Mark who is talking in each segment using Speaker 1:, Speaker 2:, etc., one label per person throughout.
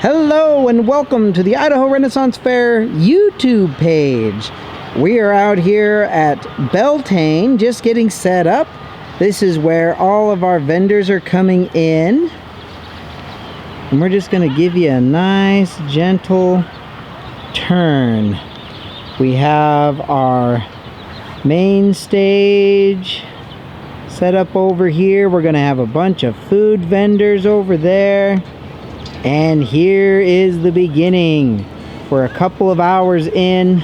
Speaker 1: Hello and welcome to the Idaho Renaissance Fair YouTube page. We are out here at Beltane just getting set up. This is where all of our vendors are coming in. And we're just going to give you a nice gentle turn. We have our main stage set up over here. We're going to have a bunch of food vendors over there. And here is the beginning. We're a couple of hours in,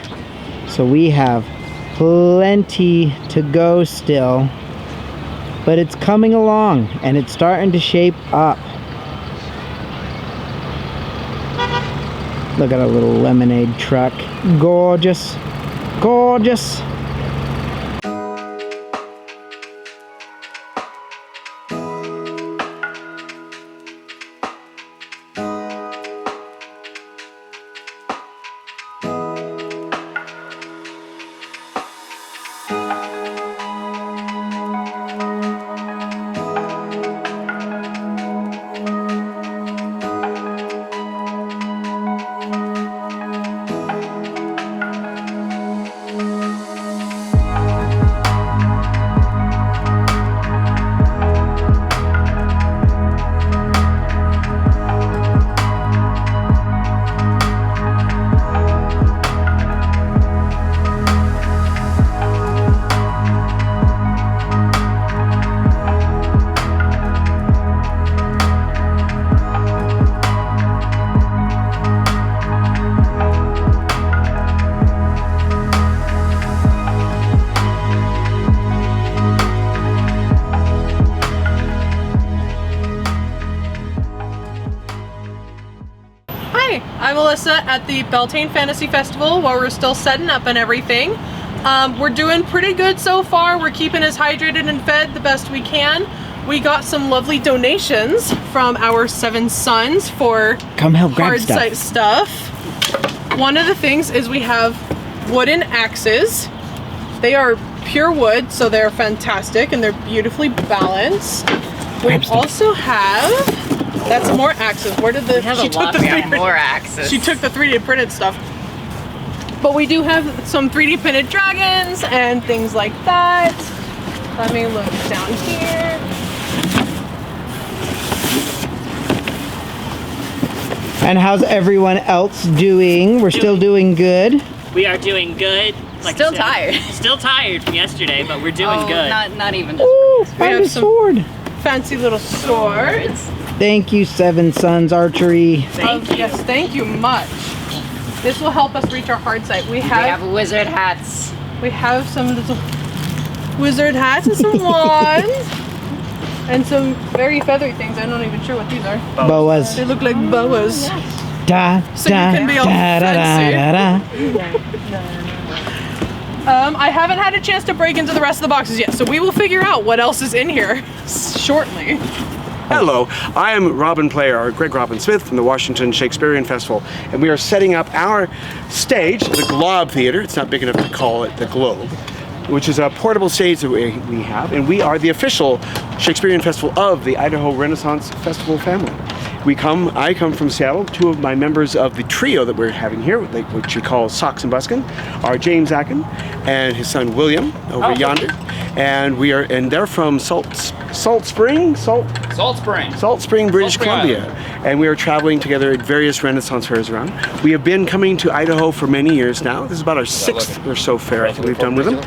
Speaker 1: so we have plenty to go still. But it's coming along, and it's starting to shape up. Look at our little lemonade truck. Gorgeous, gorgeous.
Speaker 2: I'm Alyssa at the Beltane Fantasy Festival where we're still setting up and everything. We're doing pretty good so far. We're keeping us hydrated and fed the best we can. We got some lovely donations from our 7 sons for
Speaker 1: Come help grab
Speaker 2: hard site stuff. One of the things is we have wooden axes. They are pure wood, so they're fantastic and they're beautifully balanced. We also have... That's more axes. Where did the...
Speaker 3: We have more axes.
Speaker 2: She took the 3D printed stuff. But we do have some 3D printed dragons and things like that. Let me look down here.
Speaker 1: And how's everyone else doing? We're still doing good.
Speaker 3: We are doing good. Like
Speaker 4: still tired.
Speaker 3: Still tired from yesterday, but we're doing good.
Speaker 4: Not even just
Speaker 1: Ooh,
Speaker 2: We have some
Speaker 1: sword.
Speaker 2: fancy little swords.
Speaker 1: Thank you, 7 Sons Archery.
Speaker 3: Thank you.
Speaker 2: Yes, thank you much. This will help us reach our hard site. We have
Speaker 4: wizard hats.
Speaker 2: We have some little wizard hats and some wands. And some very feathery things. I'm not even sure what these are.
Speaker 1: Boas.
Speaker 2: They look like boas.
Speaker 1: Da,
Speaker 2: So you can be all fancy. I haven't had a chance to break into the rest of the boxes yet, so we will figure out what else is in here shortly.
Speaker 5: Hello, I am Robin Player, Greg Robin Smith from the Washington Shakespearean Festival, and we are setting up our stage, the Globe Theater. It's not big enough to call it the Globe, which is a portable stage that we have, and we are the official Shakespearean Festival of the Idaho Renaissance Festival family. I come from Seattle. 2 of my members of the trio that we're having here, which we call Socks and Buskin, are James Akin and his son William over yonder, and they're from Salt Spring, British Columbia, and we are traveling together at various Renaissance fairs around. We have been coming to Idaho for many years now. This is about our 6th or so fair I think we've done with them,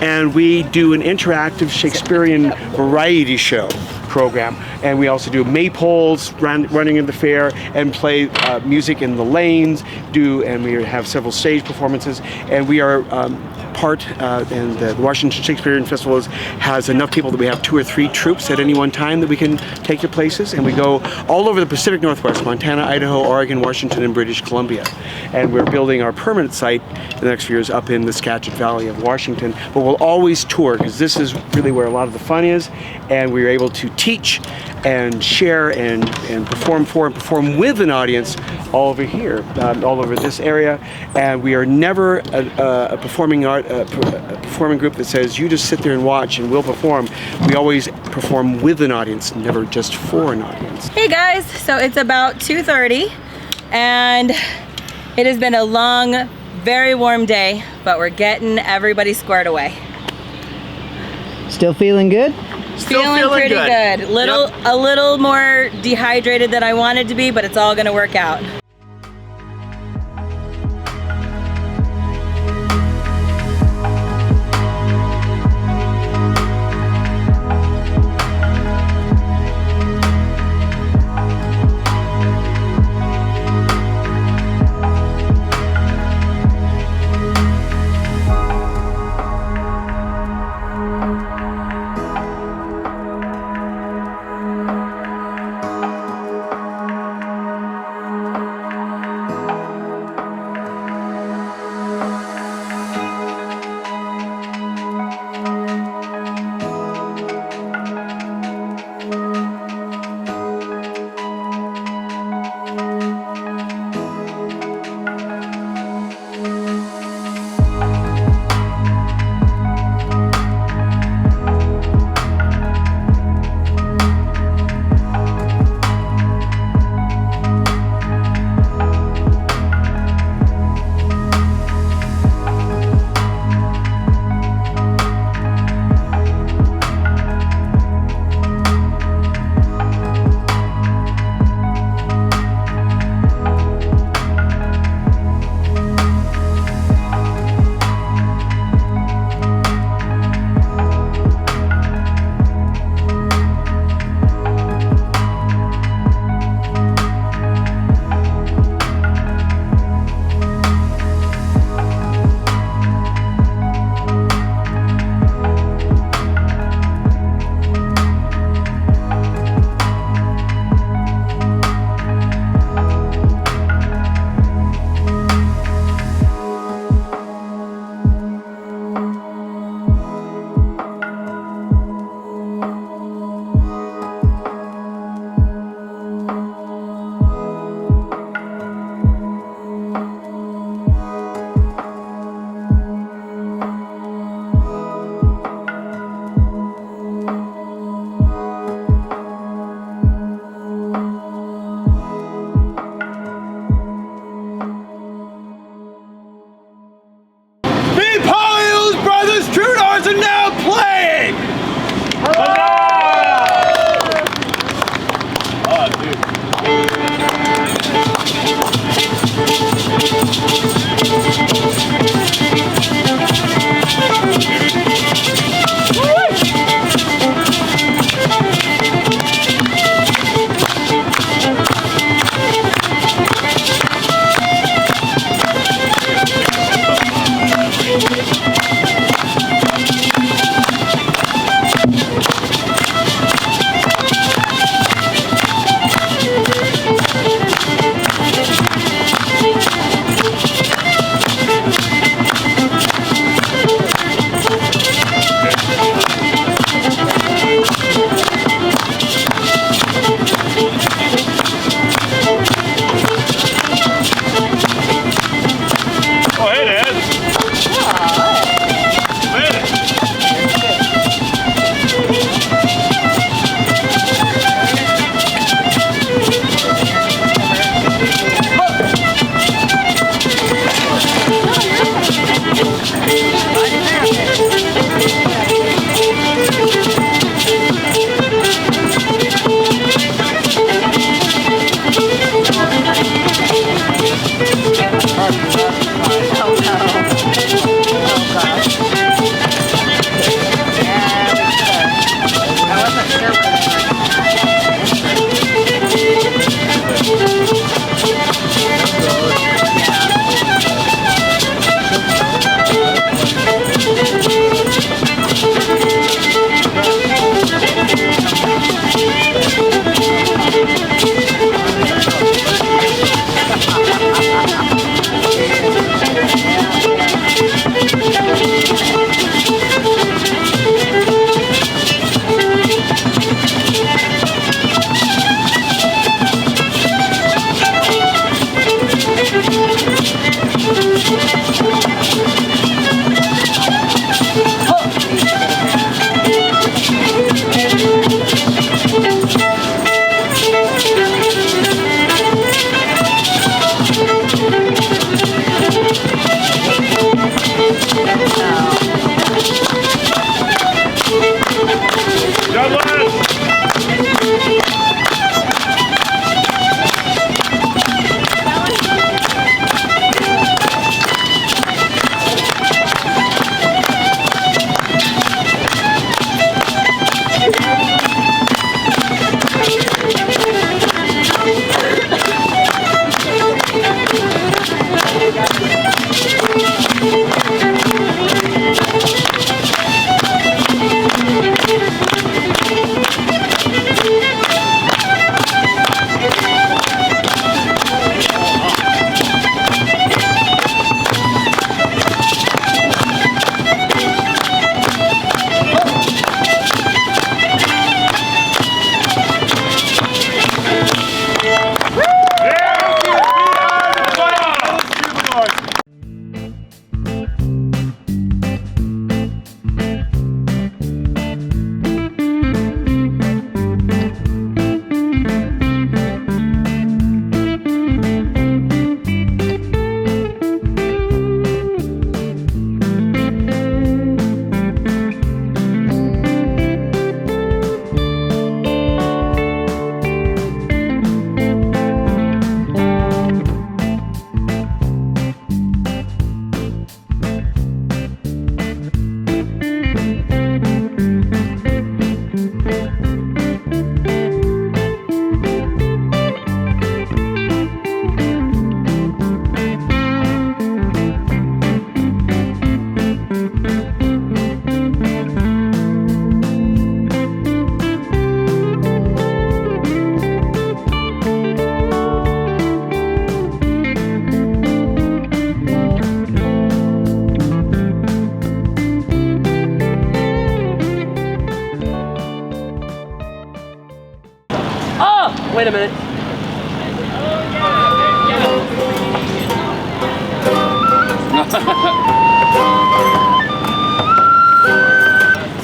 Speaker 5: and we do an interactive Shakespearean variety show program, and we also do maypoles running in the fair and play music in the lanes, and we have several stage performances, and we are and the Washington Shakespearean Festival has enough people that we have 2 or 3 troops at any one time that we can take to places, and we go all over the Pacific Northwest, Montana, Idaho, Oregon, Washington, and British Columbia. And we're building our permanent site in the next few years up in the Skagit Valley of Washington, but we'll always tour because this is really where a lot of the fun is, and we're able to teach and share and perform for and perform with an audience all over here, all over this area. And we are never a performing group that says you just sit there and watch and we'll perform. We always perform with an audience, never just for an audience.
Speaker 6: Hey guys, so it's about 2:30
Speaker 4: And it has been a long, very warm day, but we're getting everybody squared away.
Speaker 1: Still feeling good?
Speaker 5: Still
Speaker 4: Feeling pretty good.
Speaker 5: Yep.
Speaker 4: A little more dehydrated than I wanted to be, but it's all gonna work out.
Speaker 6: Wait a minute.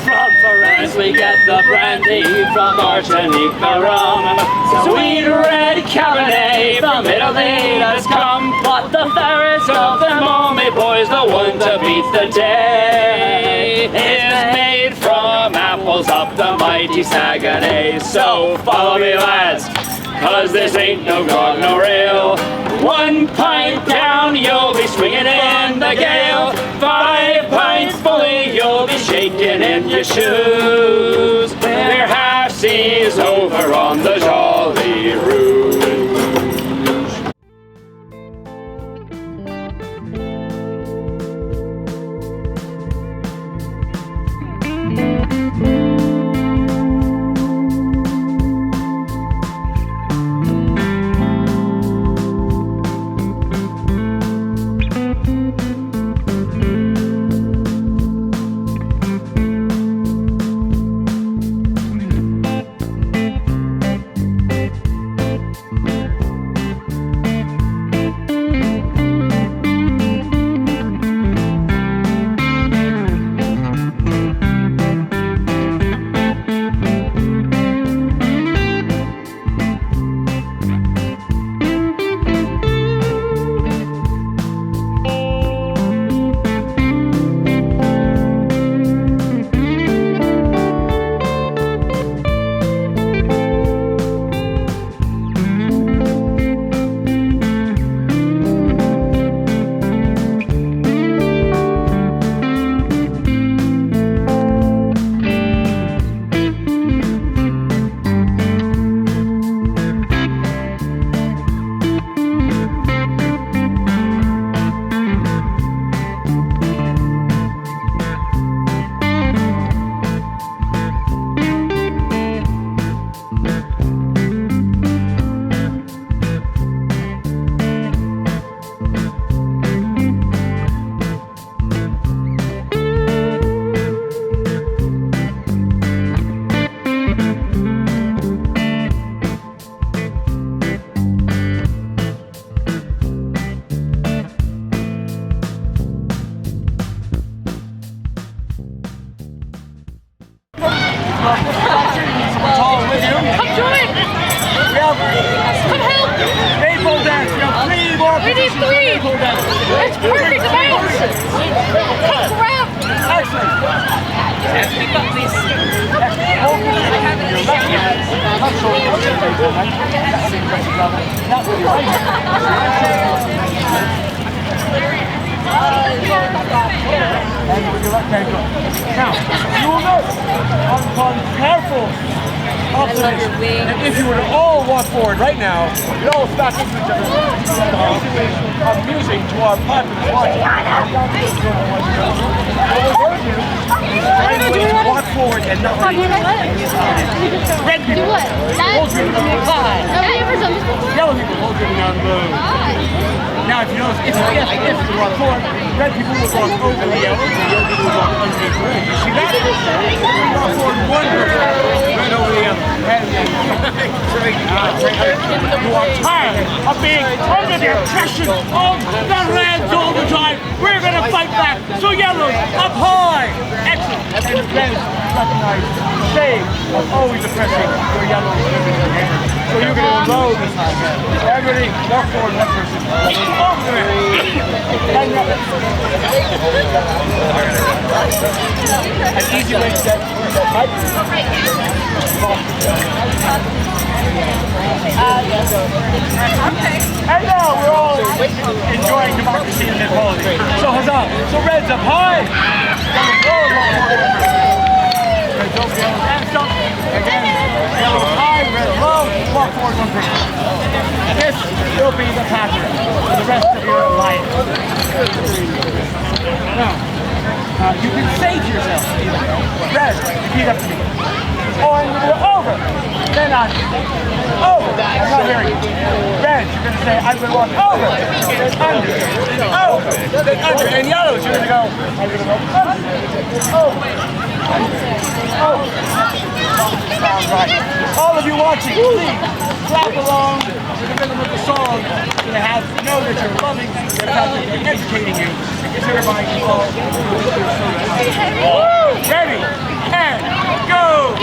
Speaker 7: From Paris we get the brandy, from Martinique the rum, sweet red Cabernet from Italy that has come. But the fairest of them all, me boys, the one to beat the day, is made from apples up the mighty Saguenay. So follow me, lads, 'cause this ain't no grog, no rail. 1 pint down, you'll be swinging in the gale. 5 pints fully, you'll be shaking in your shoes. We're half seas over on the Jolly Rouge.
Speaker 8: We need 3. It's perfect amount. Take the round. Excellent.
Speaker 7: Now, you will notice upon careful observation that if you were to all walk forward right now, you'd all smack into each other. Amusing to our populace watching. Walk forward and not leave. Red people hold you down the high. Yellow people hold you down low. Now, if you notice, if you walk forward, red people will walk over the yellow people will walk underneath the red. You see that? You walk forward one person, red over the yellow. You are tired of being under the oppression of the reds all the time. We're going to fight back. So yellows, up high. Excellent. And reds recognize the shame of always oppressing your yellows. So you're going to low this time. Everybody walk forward one person. Over the red. An easy way to get right. And now we're all enjoying democracy and equality. So huzzah! So reds up high. Reds over, yellow hands up. Again, yellow high, red low. Walk forward one person. This will be the pattern for the rest of your life. Now, you can say to yourself, red, repeat after me. Orange, over. Then on. Over. I'm not hearing you. Red, you're going to say, I'm going to walk over. Then under. Over. Then under. And yellows, you're going to go, I'm going to go under. Over. Over. Right. All of you watching, please clap along to the rhythm of the song. You're going to know that you're loving the fact that they're educating you. Because everybody can all ready, and go!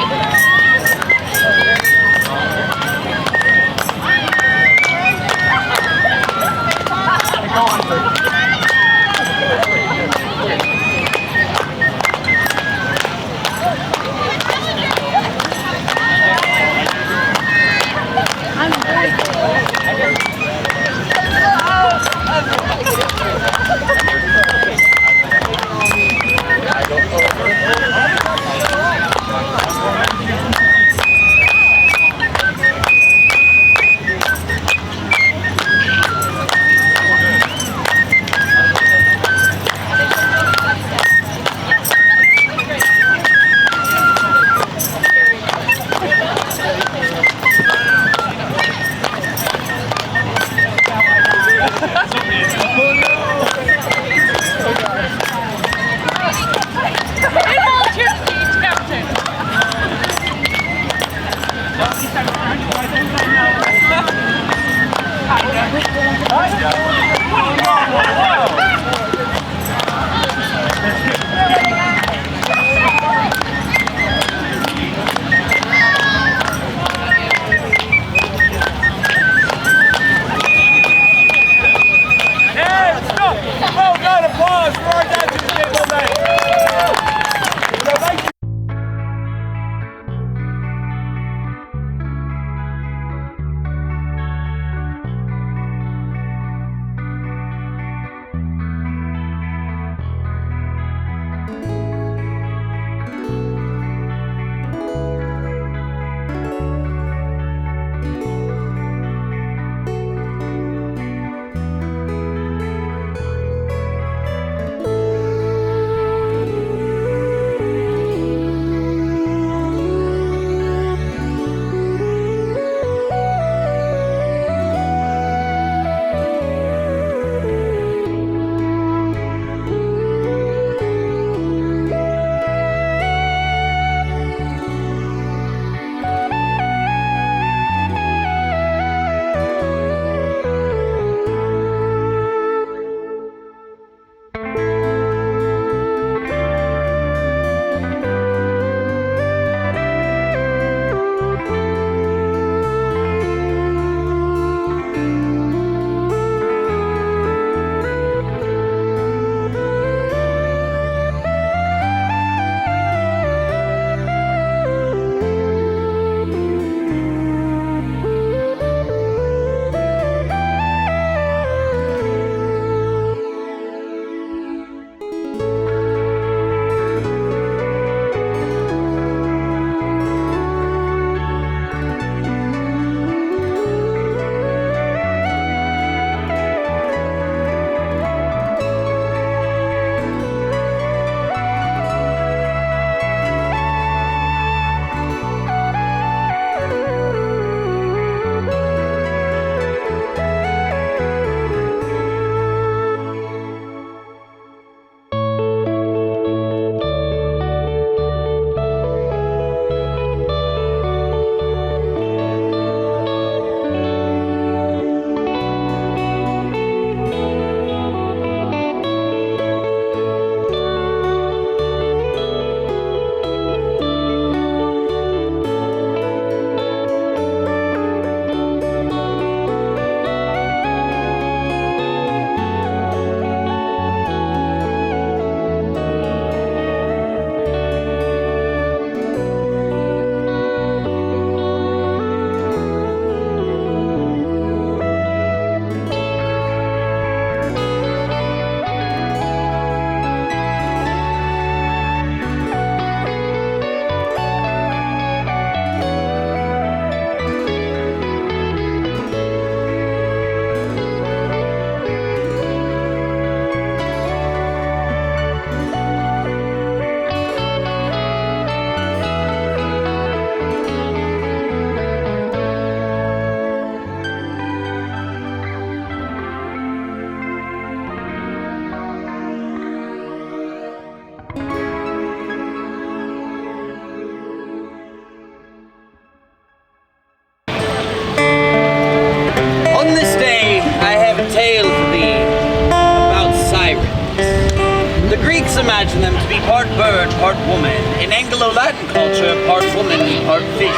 Speaker 9: part bird, part woman. In Anglo-Latin culture, part woman, part fish.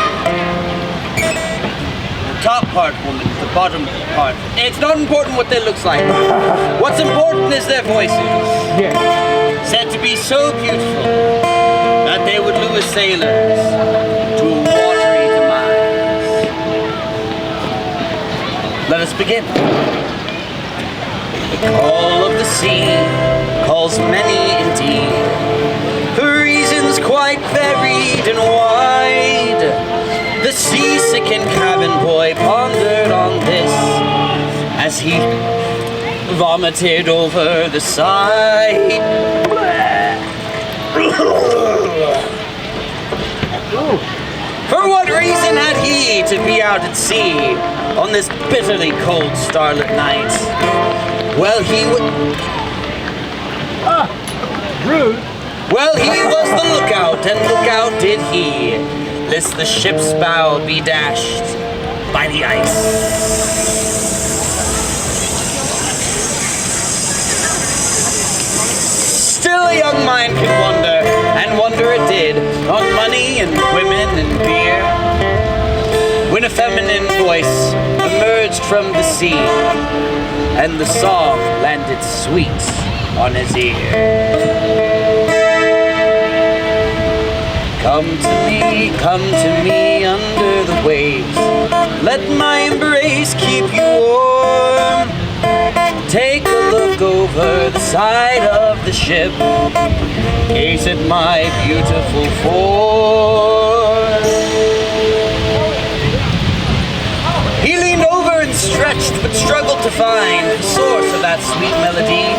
Speaker 9: The top part woman, the bottom part. It's not important what they look like. What's important is their voices.
Speaker 5: Yes.
Speaker 9: Said to be so beautiful that they would lure sailors to a watery demise. Let us begin. The call of the sea calls many indeed, for reasons quite varied and wide. The seasick cabin boy pondered on this as he vomited over the side. For what reason had he to be out at sea on this bitterly cold starlit night? Well, he
Speaker 5: Rude.
Speaker 9: Well, he was the lookout, and lookout did he, lest the ship's bow be dashed by the ice. Still a young mind can wonder, and wonder it did, on money and women and beer, when a feminine voice emerged from the sea, and the song landed sweet on his ear. Come to me under the waves. Let my embrace keep you warm. Take a look over the side of the ship. Gaze at my beautiful form. He leaned over and stretched, but struggled to find the source of that sweet melody.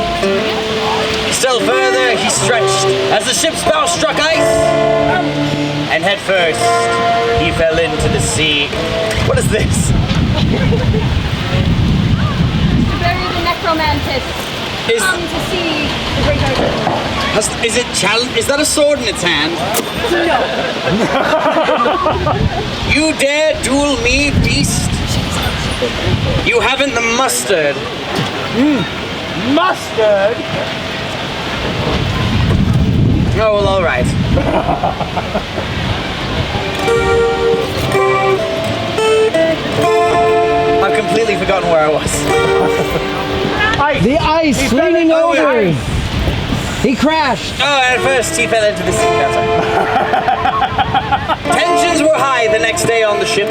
Speaker 9: Still further he stretched as the ship's bow struck ice, and head first he fell into the sea. What is this?
Speaker 8: Bury the necromantis. Come to see the great ocean.
Speaker 9: Is it is that a sword in its hand?
Speaker 8: No.
Speaker 9: You dare duel me, beast? You haven't the mustard.
Speaker 5: Mustard?
Speaker 9: Oh, well, all right. I've completely forgotten where I was.
Speaker 1: The ice leaning over. He crashed.
Speaker 9: Oh, at first he fell into the sea. That's right. Tensions were high the next day on the ship,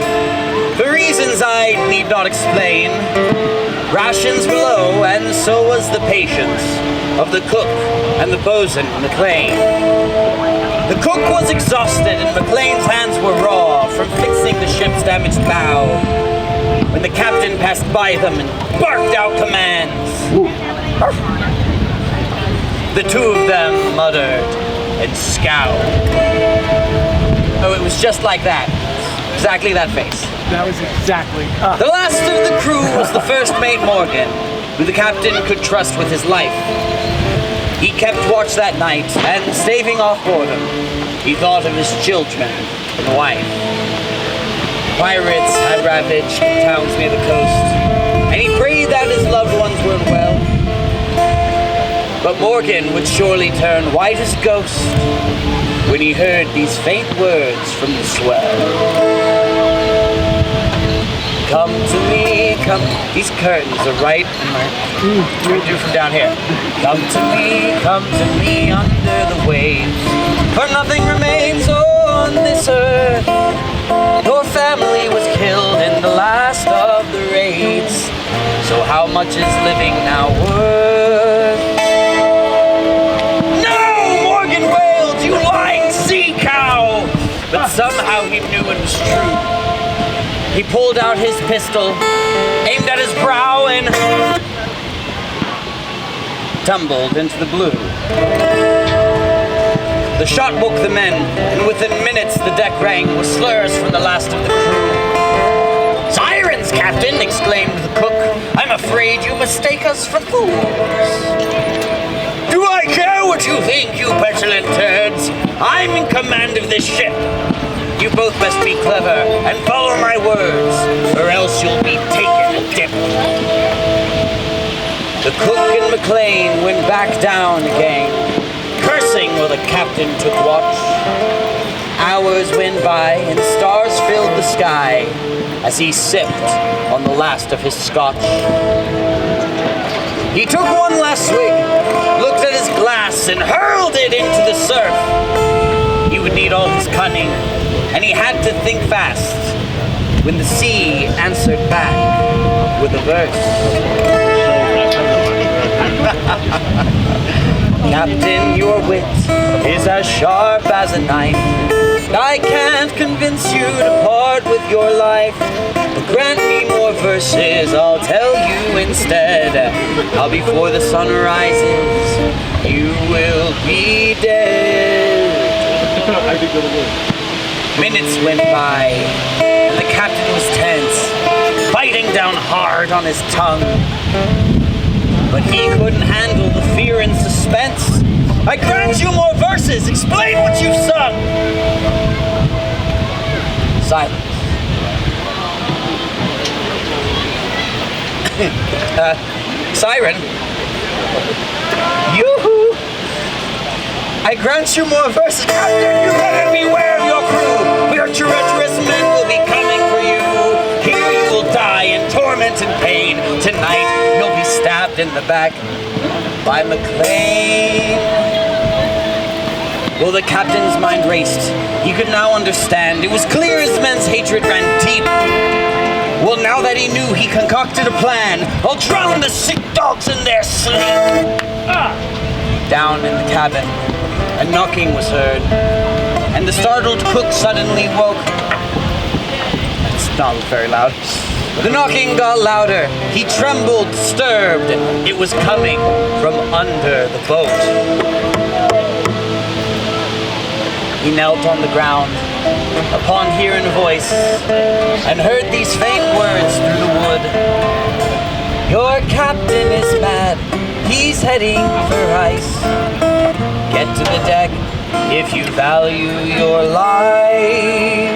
Speaker 9: for reasons I need not explain. Rations were low, and so was the patience of the cook and the bosun, McLean. The cook was exhausted, and McLean's hands were raw from fixing the ship's damaged bow, when the captain passed by them and barked out commands. The two of them muttered and scowled. Oh, it was just like that. Exactly that face.
Speaker 5: That was exactly.
Speaker 9: The last of the crew was the first mate Morgan, who the captain could trust with his life. He kept watch that night, and staving off boredom, he thought of his children and wife. Pirates had ravaged towns near the coast, and he prayed that his loved ones were well. But Morgan would surely turn white as ghost when he heard these faint words from the swell. Come to me, come. These curtains are right in my. What do from down here? Come to me under the waves. For nothing remains on this earth. Your family was killed in the last of the raids. So how much is living now worth? No! Morgan wailed, you lying sea cow! But somehow he knew it was true. He pulled out his pistol, aimed at his brow, and tumbled into the blue. The shot woke the men, and within minutes the deck rang with slurs from the last of the crew. Sirens, Captain! Exclaimed the cook. I'm afraid you mistake us for fools. Do I care what you think, you petulant turds? I'm in command of this ship. You both best be clever and follow my words, or else you'll be taken a dip. The cook and McLean went back down again, cursing conversing while the captain took watch. Hours went by and stars filled the sky as he sipped on the last of his scotch. He took one last swig, looked at his glass, and hurled it into the surf. He would need all his cunning, and he had to think fast when the sea answered back with a verse. Captain, your wit is as sharp as a knife. I can't convince you to part with your life, but grant me more verses, I'll tell you instead how before the sun rises, you will be dead. Minutes went by, and the captain was tense, biting down hard on his tongue. But he couldn't handle the fear and suspense. I grant you more verses, explain what you've sung. Silence. Siren. Yoo-hoo! I grant you more verses. Captain, you better beware of your crew. We are treacherous men, will be coming for you. Here you will die in torment and pain. Tonight you'll be stabbed in the back by McLean. Well, the captain's mind raced. He could now understand. It was clear his men's hatred ran deep. Well, now that he knew, he concocted a plan. I'll drown the sick dogs in their sleep. Down in the cabin, a knocking was heard, and the startled cook suddenly woke. It's not very loud. The knocking got louder. He trembled, disturbed. It was coming from under the boat. He knelt on the ground upon hearing a voice and heard these faint words through the wood. Your captain is mad. He's heading for ice. Get to the deck if you value your life.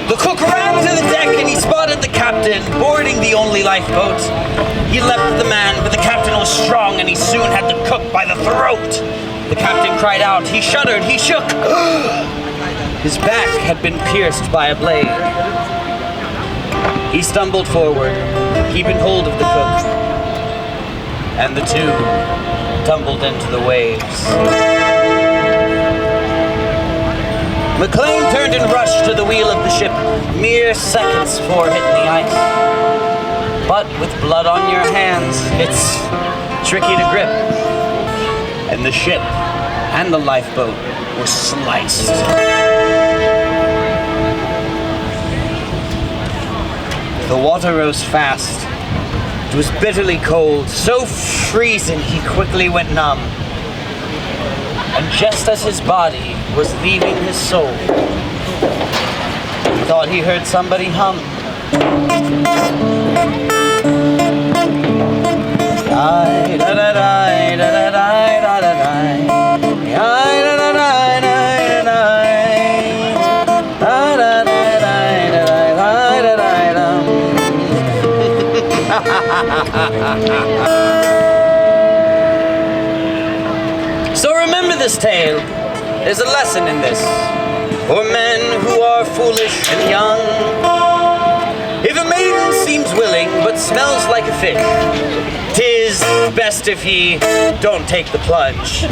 Speaker 9: The cook ran to the deck and he spotted the captain boarding the only lifeboat. He leapt the man, but the captain was strong and he soon had the cook by the throat. The captain cried out, he shuddered, he shook. His back had been pierced by a blade. He stumbled forward, keeping hold of the cook, and the two tumbled into the waves. McLean turned and rushed to the wheel of the ship, mere seconds before hitting the ice. But with blood on your hands, it's tricky to grip. And the ship and the lifeboat were sliced. The water rose fast. It was bitterly cold, so freezing he quickly went numb. And just as his body was leaving his soul, he thought he heard somebody hum. So remember this tale. There's a lesson in this for men who are foolish and young. If a maiden seems willing but smells like a fish, 'tis best if he don't take the plunge.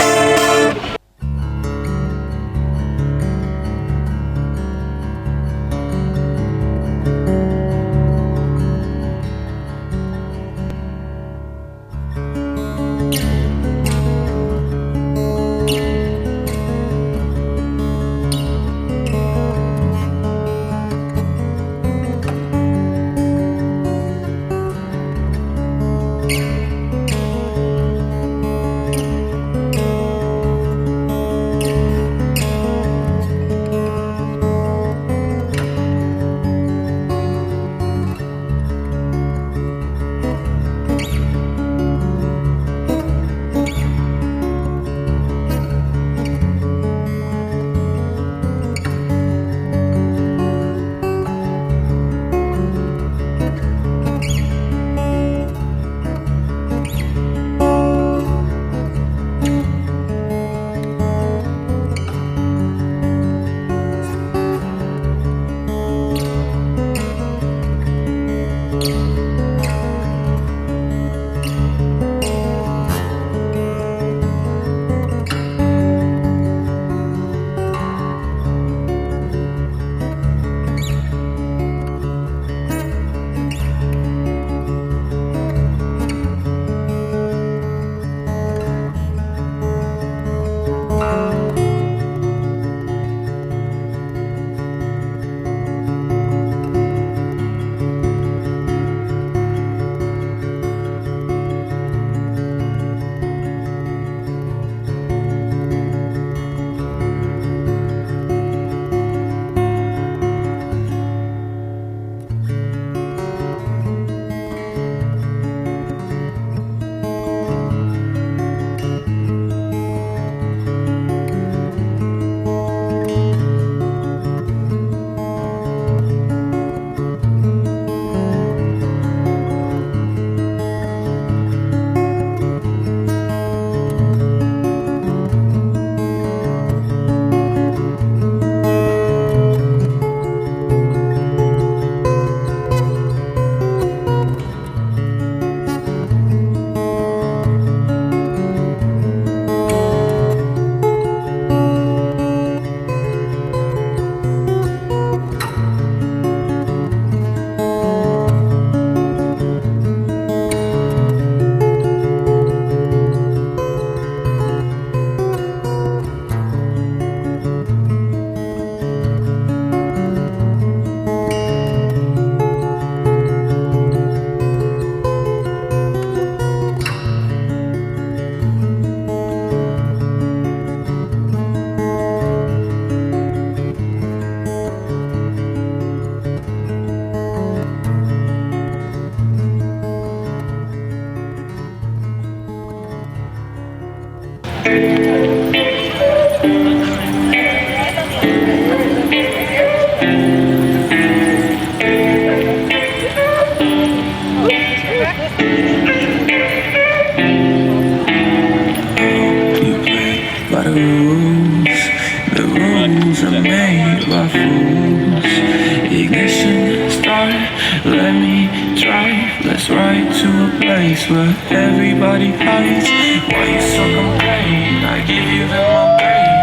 Speaker 10: right to a place where everybody hides. Why you so complain? I give you them my pain.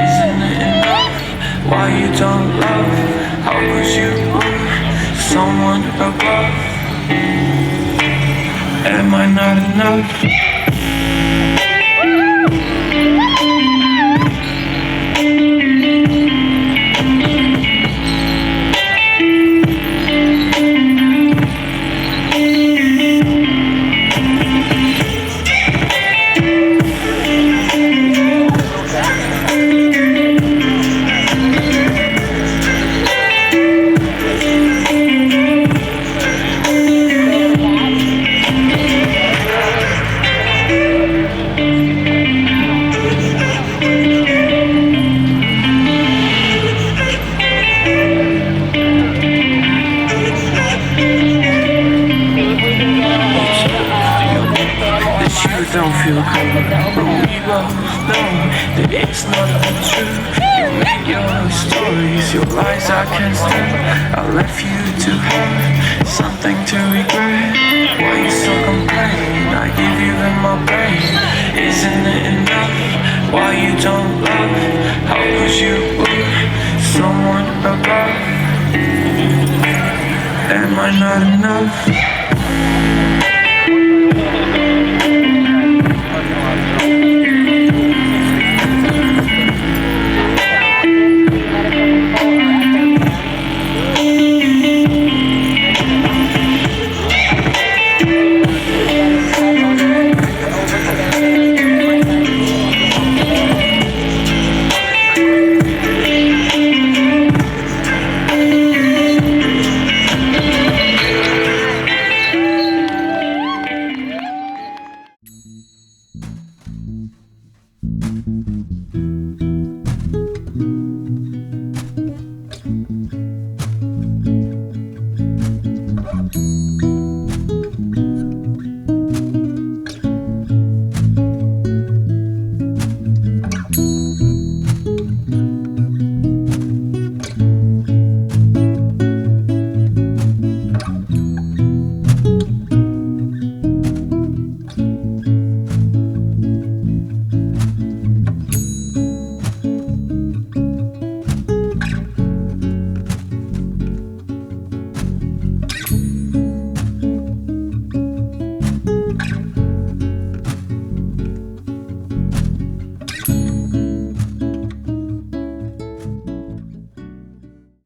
Speaker 10: Isn't it enough? Why you don't love? How could you love someone above? Am I not enough? Don't feel cold, but we both know that it's not untrue. You make your stories, your lies I can't stand. I left you to have something to regret. Why you so complain? I give you in my brain. Isn't it enough? Why you don't love? How could you love someone above? Am I not enough?